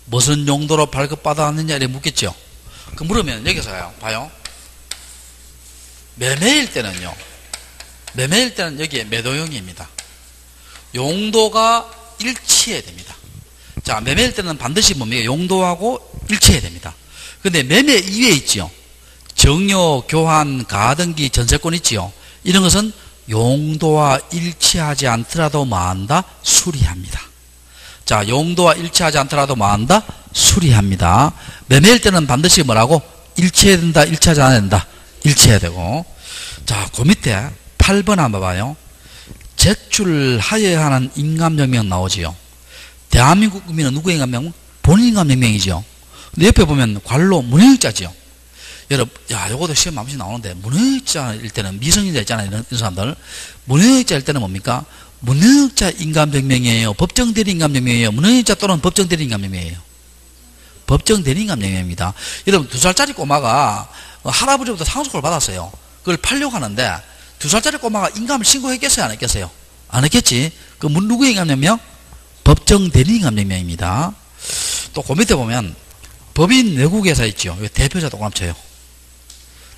무슨 용도로 발급받았느냐 이렇게 묻겠죠. 그 물으면 여기서요, 봐요. 매매일 때는요, 매매일 때는 여기에 매도용입니다. 용도가 일치해야 됩니다. 자, 매매일 때는 반드시 뭡니까? 용도하고 일치해야 됩니다. 근데 매매 이외에 있지요. 정여, 교환, 가등기, 전세권 있지요. 이런 것은 용도와 일치하지 않더라도 뭐한다? 수리합니다. 자, 용도와 일치하지 않더라도 뭐한다? 수리합니다. 매매일 때는 반드시 뭐라고? 일치해야 된다, 일치하지 않아야 된다. 일치해야 되고. 자, 그 밑에 8번 한번 봐요. 제출하여야 하는 인감명령 나오지요. 대한민국 국민은 누구의 인감명령? 본인 인감명령이지요. 근데 옆에 보면 관로 문해역자지요. 여러분, 야, 요것도 시험 한 번씩 나오는데, 문해역자일 때는 미성년자 있잖아요. 이런 사람들. 문해역자일 때는 뭡니까? 문해역자 인감명령이에요. 법정대리 인감명령이에요. 문해역자 또는 법정대리 인감명령이에요. 법정대리 인감명령입니다. 여러분, 2살짜리 꼬마가 할아버지부터 상속을 받았어요. 그걸 팔려고 하는데, 2살짜리 꼬마가 인감을 신고했겠어요? 안 했겠어요? 안 했겠지? 그 누구의 인감명령? 법정대리 인감명령입니다. 또 그 밑에 보면, 법인 외국회사 있죠. 대표자 동감쳐요.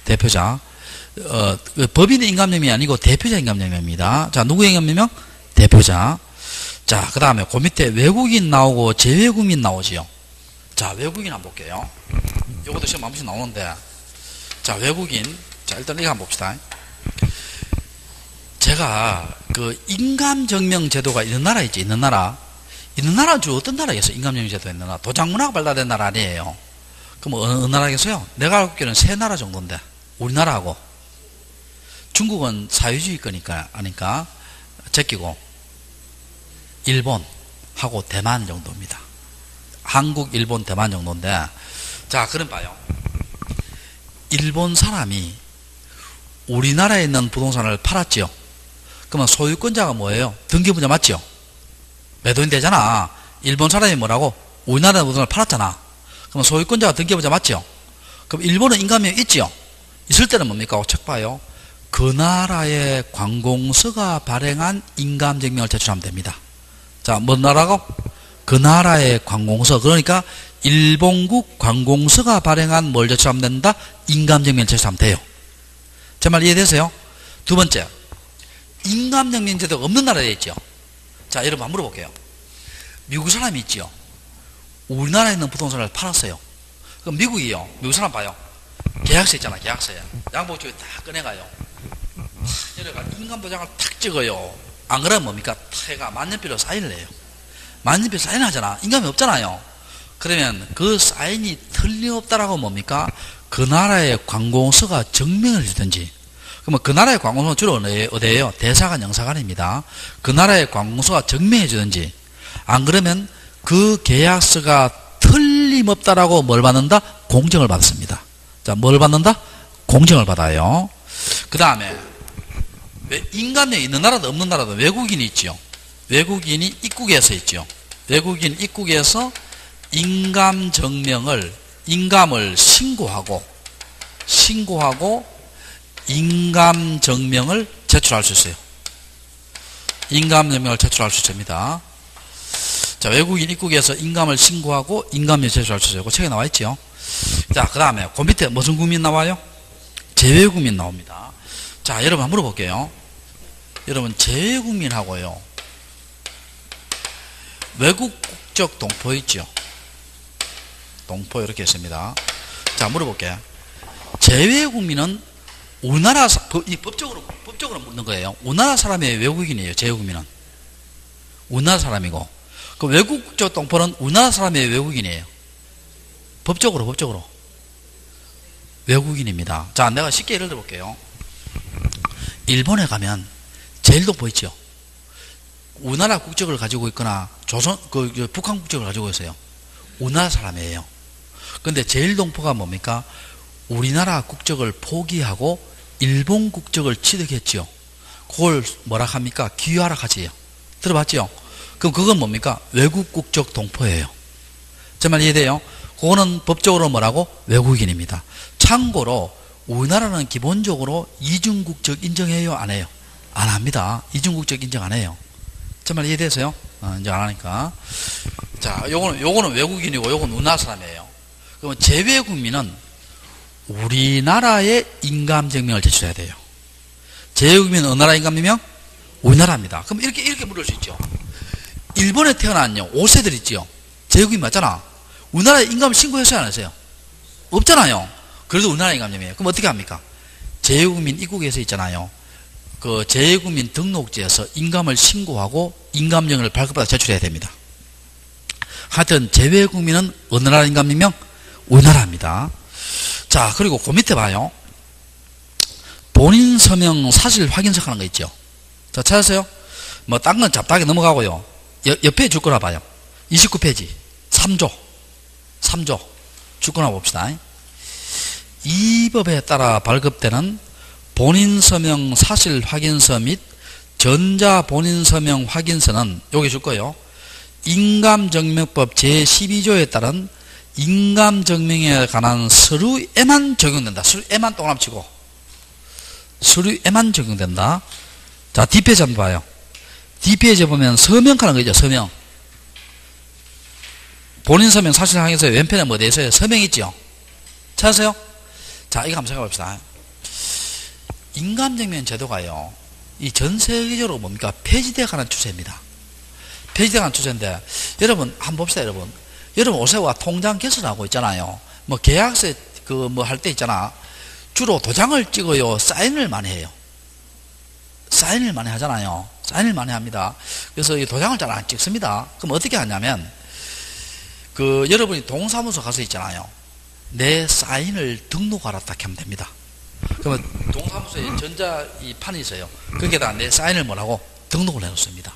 대표자. 법인의 인감명령이 아니고 대표자 인감명령입니다. 자, 누구의 인감명령? 대표자. 자, 그 다음에 그 밑에 외국인 나오고 재외국민 나오지요. 자, 외국인 한번 볼게요. 요것도 시험 한 번씩 나오는데, 자, 외국인. 자, 일단 이거 한번 봅시다. 제가 그 인감증명 제도가 있는 나라 있지, 있는 나라. 있는 나라는 주로 어떤 나라겠어요? 인감증명 제도 있는 나라. 도장문화가 발달된 나라 아니에요. 그럼 어느 나라겠어요? 내가 알고 있기로는 세 나라 정도인데, 우리나라하고 중국은 사회주의 거니까 아니까 제끼고 일본하고 대만 정도입니다. 한국, 일본, 대만 정도인데, 자, 그럼 봐요. 일본 사람이 우리나라에 있는 부동산을 팔았지요. 그러면 소유권자가 뭐예요? 등기부자 맞죠? 매도인 되잖아. 일본 사람이 뭐라고? 우리나라에 부동산을 팔았잖아. 그럼 소유권자가 등기부자 맞죠? 그럼 일본은 인감명 있죠? 있을 때는 뭡니까? 책 봐요. 그 나라의 관공서가 발행한 인감증명을 제출하면 됩니다. 자, 뭔 나라고? 그 나라의 관공서. 그러니까 일본국 관공서가 발행한 뭘 제출하면 된다? 인감증명을 제출하면 돼요. 제 말 이해되세요? 두 번째, 인감증명 제도가 없는 나라에 있죠. 자, 여러분 한번 물어볼게요. 미국 사람이 있죠. 우리나라에 있는 부동산을 팔았어요. 그럼 미국이요. 미국 사람 봐요. 계약서 있잖아, 계약서에. 양복 쪽에 딱 꺼내가요. 여기가 인감도장을 탁 찍어요. 안 그러면 뭡니까? 태가 만년필로 사인을 해요. 만년필 사인하잖아. 인감이 없잖아요. 그러면 그 사인이 틀림없다라고 뭡니까? 그 나라의 관공서가 증명을 주든지. 그러면 그 나라의 관공서는 주로 어디예요? 대사관, 영사관입니다. 그 나라의 관공서가 증명해 주든지. 안 그러면 그 계약서가 틀림없다라고 뭘 받는다? 공정을 받습니다. 자, 뭘 받는다? 공정을 받아요. 그 다음에 인감명이 있는 나라도 없는 나라도 외국인이 있죠. 외국인이 입국에서 있죠. 외국인 입국에서 인감을 신고하고 인감증명을 제출할 수 있어요. 인감증명을 제출할 수 있습니다. 자, 외국인 입국에서 인감을 신고하고 인감을 제출할 수 있어요. 그 책에 나와 있죠. 자, 그 다음에 그 밑에 무슨 국민 나와요? 재외국민 나옵니다. 자, 여러분 한번 물어볼게요. 여러분, 재외국민하고요, 외국 국적 동포 있죠. 동포 이렇게 있습니다. 자, 물어볼게요. 재외국민은 우리나라 법적으로 묻는 거예요. 우리나라 사람의 외국인이에요. 재외국민은 우리나라 사람이고, 그 외국 국적 동포는 우리나라 사람의 외국인이에요. 법적으로 외국인입니다. 자, 내가 쉽게 예를 들어볼게요. 일본에 가면 제일동포 있죠. 우리나라 국적을 가지고 있거나 북한 국적을 가지고 있어요. 우리나라 사람이에요. 근데 제일동포가 뭡니까? 우리나라 국적을 포기하고 일본 국적을 취득했지요. 그걸 뭐라 합니까? 기유하라 하지요. 들어봤죠? 그럼 그건 뭡니까? 외국 국적 동포예요. 제 말 이해돼요? 그거는 법적으로 뭐라고? 외국인입니다. 참고로 우리나라는 기본적으로 이중국적 인정해요? 안 해요? 안 합니다. 이중국적 인정 안 해요. 제 말 이해되세요? 이제 안 하니까. 자, 요거는 외국인이고, 요건 우리나라 사람이에요. 그러면 재외국민은 우리나라의 인감증명을 제출해야 돼요. 재외국민은 어느 나라 인감증명? 우리나라입니다. 그럼 이렇게 물을 수 있죠. 일본에 태어난요, 5세들 있죠. 재외국민 맞잖아. 우리나라에 인감을 신고했어요, 안 했어요? 없잖아요. 그래도 우리나라 인감증명이에요. 그럼 어떻게 합니까? 재외국민 입국에서 있잖아요. 그 재외국민 등록지에서 인감을 신고하고 인감증을 발급받아 제출해야 됩니다. 하여튼 재외국민은 어느 나라 인감증명? 우리나라입니다. 자, 그리고 그 밑에 봐요. 본인 서명 사실 확인서 하는 거 있죠. 자, 찾으세요. 뭐 딴 건 잡다하게 넘어가고요. 옆에 줄 거나 봐요. 29페이지 3조 줄 거나 봅시다. 이 법에 따라 발급되는 본인 서명 사실 확인서 및 전자 본인 서명 확인서는 여기 줄 거예요. 인감증명법 제12조에 따른 인감증명에 관한 서류에만 적용된다. 서류에만 동그라미치고 서류에만 적용된다. 자, 뒷페이지 한번 봐요. 뒷페이지에 보면 서명하는 거 있죠. 서명. 본인 서명 사실 확인서 왼편에 뭐 돼 있어요? 서명 있죠. 찾으세요? 자, 이거 한번 생각해 봅시다. 인감증명 제도가요, 이 전 세계적으로 뭡니까? 폐지되어 가는 추세입니다. 폐지되어 가는 추세인데, 여러분, 한번 봅시다, 여러분. 여러분, 오세와 통장 개설하고 있잖아요. 뭐, 계약서, 할 때 있잖아. 주로 도장을 찍어요? 사인을 많이 해요? 사인을 많이 하잖아요. 사인을 많이 합니다. 그래서 이 도장을 잘 안 찍습니다. 그럼 어떻게 하냐면, 여러분이 동사무소 가서 있잖아요. 내 사인을 등록하라 딱 하면 됩니다. 그러면 동사무소에 전자 이 판이 있어요. 거기에다 내 사인을 뭐라고? 등록을 해놓습니다.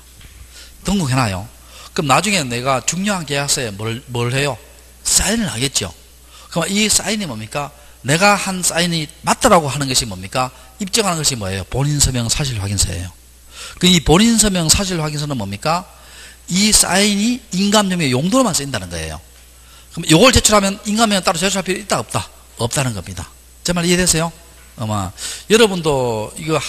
등록해놔요. 그럼 나중에 내가 중요한 계약서에 뭘 해요? 사인을 하겠죠. 그럼 이 사인이 뭡니까? 내가 한 사인이 맞다라고 하는 것이 뭡니까? 입증하는 것이 뭐예요? 본인 서명 사실 확인서예요. 이 본인 서명 사실 확인서는 뭡니까? 이 사인이 인감증명 용도로만 쓰인다는 거예요. 그럼 이걸 제출하면 인감증명 따로 제출할 필요 있다 없다? 없다는 겁니다. 제 말 이해되세요? 아마 여러분도 이거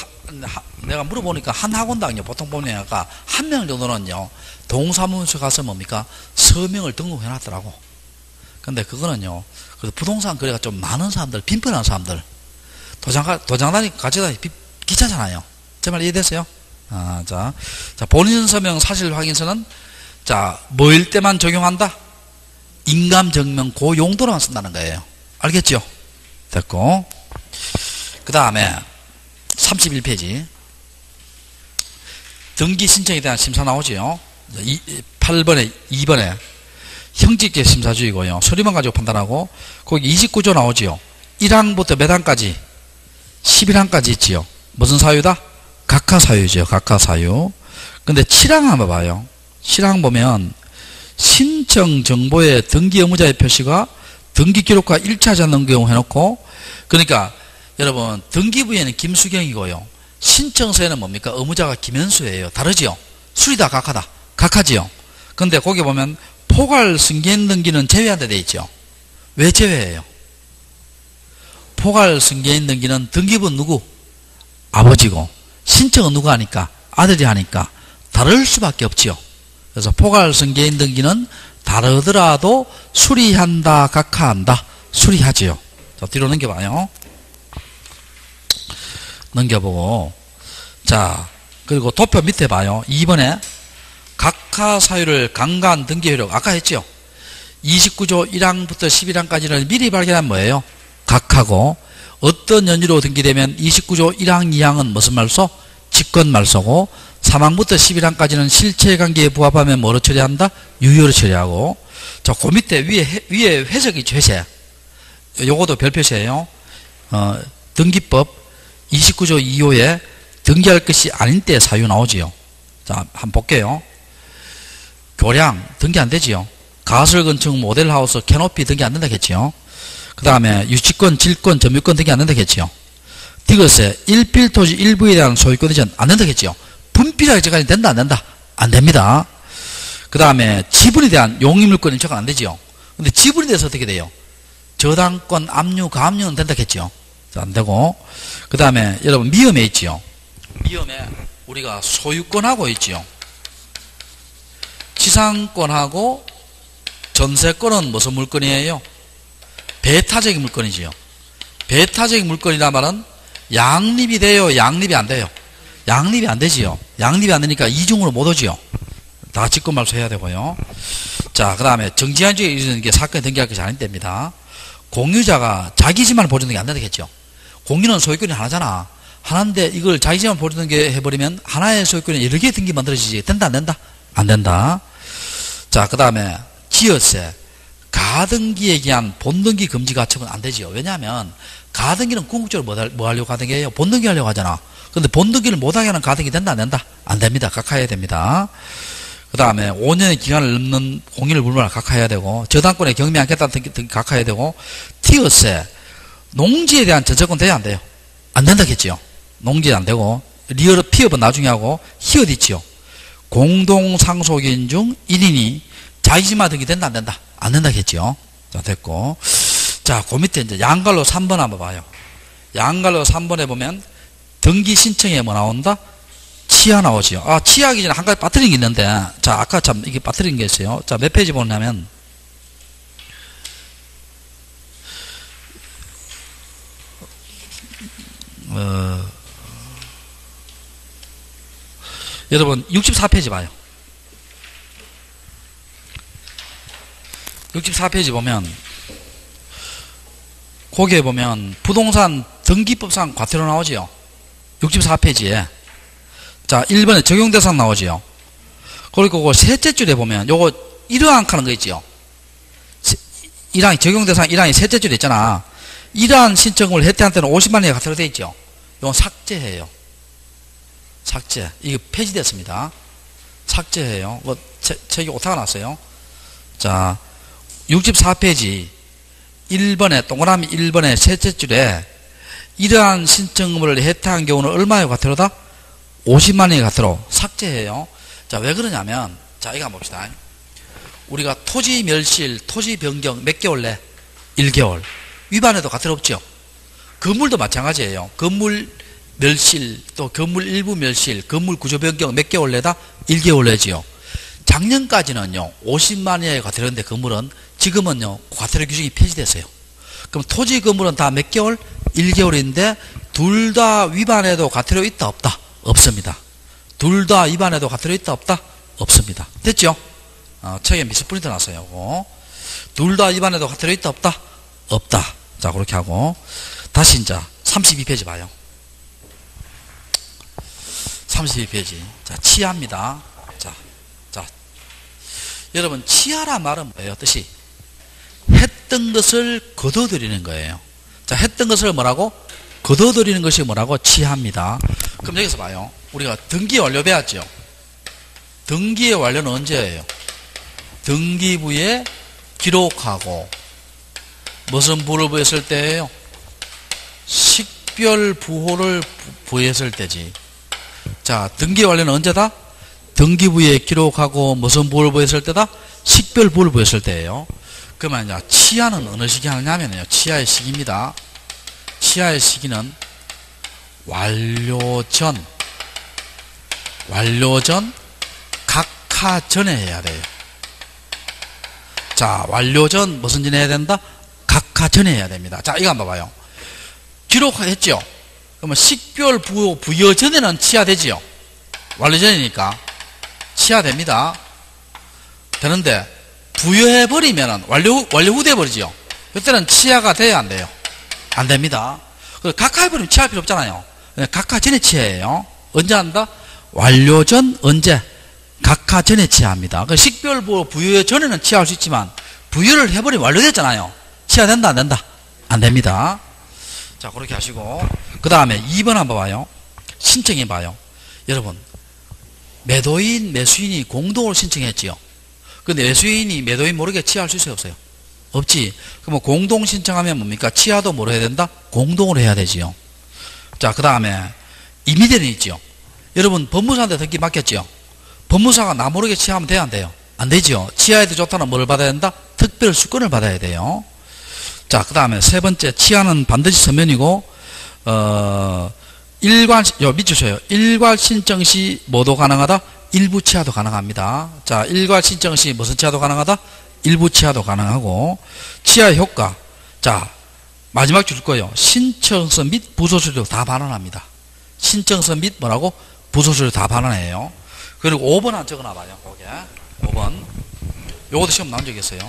내가 물어보니까 한 학원당요, 보통 보면 아까 한 명 정도는요 동사무소 가서 뭡니까? 서명을 등록해 놨더라고. 근데 그거는요, 그래서 부동산 거래가 좀 많은 사람들, 빈번한 사람들, 도장단이 가져다 귀찮잖아요. 제 말 이해되세요? 자, 본인 서명 사실 확인서는, 자, 뭐일 때만 적용한다? 인감증명 그 용도로만 쓴다는 거예요. 알겠죠? 됐고. 그 다음에 31페이지. 등기 신청에 대한 심사 나오죠. 8번에 2번에 형식적 심사주의고요. 서류만 가지고 판단하고, 거기 29조 나오지요. 1항부터 몇 항까지? 11항까지 있지요. 무슨 사유다? 각하사유죠. 각하사유. 근데 7항 한번 봐요. 7항 보면 신청 정보의 등기 의무자의 표시가 등기 기록과 일치하지 않는 경우 해놓고, 그러니까 여러분 등기부에는 김수경이고요. 신청서에는 뭡니까? 의무자가 김현수예요. 다르지요? 수리다 각하다. 각하지요. 근데 거기 보면 포괄 승계인 등기는 제외한다 돼 있죠. 왜 제외해요? 포괄 승계인 등기는 등기부 누구? 아버지고, 신청은 누가 하니까? 아들이 하니까 다를 수밖에 없지요. 그래서 포괄 승계인 등기는 다르더라도 수리한다, 각하한다? 수리하지요. 자, 뒤로 넘겨봐요. 넘겨보고, 자, 그리고 도표 밑에 봐요. 2번에 각하사유를 강간 등기 효력, 아까 했죠? 29조 1항부터 11항까지는 미리 발견한 뭐예요? 각하고, 어떤 연유로 등기되면 29조 1항, 2항은 무슨 말소? 직권말소고, 3항부터 11항까지는 실체관계에 부합하면 뭐로 처리한다? 유효로 처리하고. 자, 그 밑에 위에 회색이죠, 회색. 요것도 별표시예요. 등기법 29조 2호에 등기할 것이 아닌 때 사유 나오지요. 자, 한번 볼게요. 교량 등기 안 되지요. 가설 건축 모델하우스 캐노피 등기 안 된다겠지요. 그 다음에 유치권, 질권, 점유권 등기 안 된다겠지요. 디귿에 일필토지 일부에 대한 소유권 이전 안 된다겠지요. 분필하게 제가 된다 안 된다? 안 됩니다. 그 다음에 지분에 대한 용의물권 인척은 안 되지요. 근데 지분에 대해서 어떻게 돼요? 저당권, 압류, 가압류는 된다겠지요. 안 되고. 그 다음에 여러분 미음에 있지요. 미음에 우리가 소유권하고 있지요. 지상권하고 전세권은 무슨 물건이에요? 배타적인 물건이지요. 배타적인 물건이란 말은 양립이 돼요? 양립이 안 돼요? 양립이 안 되지요. 양립이 안 되니까 이중으로 못 오지요. 다 직권말소 해야 되고요. 자, 그 다음에 정지한주에 이르는 게 사건이 등기할 것이 아닙니다. 공유자가 자기 집만 보여주는 게 안 되겠죠. 공유는 소유권이 하나잖아. 하나인데 이걸 자기 집만 보여주는 게 해버리면 하나의 소유권이 여러 개의 등기 만들어지지. 된다, 안 된다? 안 된다. 자, 그 다음에 지어세. 가등기에 기한 본등기 금지 가처분 안 되지요. 왜냐하면 가등기는 궁극적으로 뭐 하려고 가등기예요? 본등기 하려고 하잖아. 근데 본등기를 못하게 하는 가등기 된다, 안 된다? 안 됩니다. 각하해야 됩니다. 그 다음에 5년의 기간을 넘는 공인을 불문하고 각하해야 되고, 저당권에 경미 않겠다는 등기 각하해야 되고, 티어세. 농지에 대한 전세권 돼야 안 돼요? 안 된다겠지요. 농지에 안 되고, 리얼 피업은 나중에 하고, 히엇 있지요. 공동상속인 중 1인이 자기 집만 등기 된다, 안 된다? 안 된다겠지요. 자, 됐고. 자, 그 밑에 이제 양갈로 3번 한번 봐요. 양갈로 3번에 보면, 등기 신청에 뭐 나온다? 치아 나오지요. 아, 치아하기 전에 한 가지 빠뜨린 게 있는데, 자, 아까 참 이게 빠뜨린 게 있어요. 자, 몇 페이지 보냐면, 여러분, 64페이지 봐요. 64페이지 보면, 거기에 보면, 부동산 등기법상 과태료 나오지요. 64페이지에. 자, 1번에 적용대상 나오지요. 그리고 그 셋째 줄에 보면, 요거, 1항 하는 거 있지요. 1항이 적용대상 1항이 셋째 줄에 있잖아. 이러한 신청을 혜택한 때는 50만원이 과태료 되어 있죠. 이건 삭제해요. 삭제. 이게 폐지됐습니다. 삭제해요. 뭐, 책이 오타가 났어요. 자, 64페이지 1번에, 동그라미 1번에 셋째 줄에 이러한 신청을 혜택한 경우는 얼마의 과태료다? 50만원의 과태료. 삭제해요. 자, 왜 그러냐면, 자, 이거 한번 봅시다. 우리가 토지 멸실, 토지 변경 몇 개월 내? 1개월. 위반해도 과태료 없죠. 건물도 마찬가지예요. 건물 멸실, 또 건물 일부 멸실, 건물 구조 변경 몇 개월 내다? 1개월 내지요. 작년까지는요, 50만원의 과태료인데 건물은 지금은요, 과태료 규정이 폐지됐어요. 그럼 토지 건물은 다 몇 개월? 1개월인데 둘 다 위반해도 과태료 있다 없다? 없습니다. 둘 다 위반해도 과태료 있다 없다? 없습니다. 됐죠? 책에 미스 프린트 났어요. 둘 다 위반해도 과태료 있다 없다? 없다. 자, 그렇게 하고 다시 이제 32페이지 봐요. 32페이지. 자, 치하입니다. 자, 여러분, 치하란 말은 뭐예요? 뜻이 했던 것을 거둬들이는 거예요. 자, 했던 것을 뭐라고? 거둬들이는 것이 뭐라고? 치하입니다. 그럼 여기서 봐요. 우리가 등기 완료 배웠죠? 등기의 완료는 언제예요? 등기부에 기록하고 무슨 부를 부했을 때예요? 식별 부호를 부했을 때지. 자, 등기 완료는 언제다? 등기부에 기록하고 무슨 부를 부했을 때다? 식별 부를 부했을 때예요. 그러면 이제 치하는 어느 시기 하느냐면요. 치하의 시기입니다. 치하의 시기는 완료 전 각하 전에 해야 돼요. 자, 완료 전 무슨 전에 해야 된다? 각하 전에 해야 됩니다. 자, 이거 한번 봐봐요. 기록했죠? 그러면 식별 부여 전에는 치하되지요? 완료 전이니까 치하됩니다. 되는데 부여해버리면 완료 후 돼버리지요? 그때는 치하가 돼야 안 돼요? 안 됩니다. 각하해버리면 치할 필요 없잖아요. 각하 전에 치해예요. 언제 한다? 완료 전 언제? 각하 전에 치하합니다. 식별 부여 전에는 치할 수 있지만 부여를 해버리면 완료됐잖아요. 치하된다 안 된다? 안 됩니다. 자, 그렇게 하시고 그 다음에 2번 한번 봐요. 신청해 봐요. 여러분, 매도인 매수인이 공동으로 신청했지요. 근데 매수인이 매도인 모르게 치하할 수 있어요 없어요? 없지. 그러면 공동 신청하면 뭡니까? 치하도 뭐로 해야 된다? 공동으로 해야 되지요. 자, 그 다음에 임의대리인 있지요. 여러분, 법무사한테 등기 맡겼지요. 법무사가 나 모르게 치하하면 돼요 안 돼요? 안 되지요. 치하해도 좋다는 뭘 받아야 된다? 특별 수권을 받아야 돼요. 자, 그 다음에 세 번째, 치하는 반드시 서면이고 밑줄 쳐요. 일괄 신청 시 뭐도 가능하다? 일부 치하도 가능합니다. 자, 일괄 신청 시 무슨 치하도 가능하다? 일부 치하도 가능하고, 치하 효과. 자, 마지막 줄 거예요. 신청서 및 부서서류 다 반환합니다. 신청서 및 뭐라고? 부서서류 다 반환해요. 그리고 5번 한 적어놔봐요. 거기에 5번. 요것도 시험 나온 적이 있어요.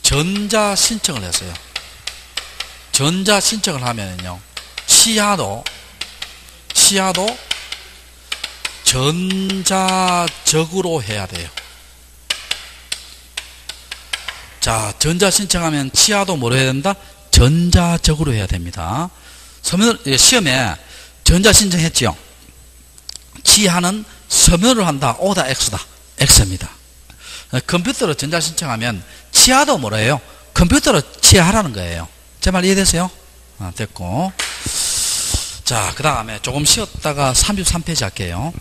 전자 신청을 했어요. 전자 신청을 하면은요, 치하도 전자적으로 해야 돼요. 자, 전자 신청하면 치하도 뭐로 해야 된다? 전자적으로 해야 됩니다. 시험에 전자 신청했지요. 치하는 서면으로 한다. 오다 X다. X입니다. 컴퓨터로 전자 신청하면 치하도 뭐로 해요? 컴퓨터로 치하라는 거예요. 제 말 이해되세요? 됐고. 자, 그 다음에 조금 쉬었다가 33페이지 할게요.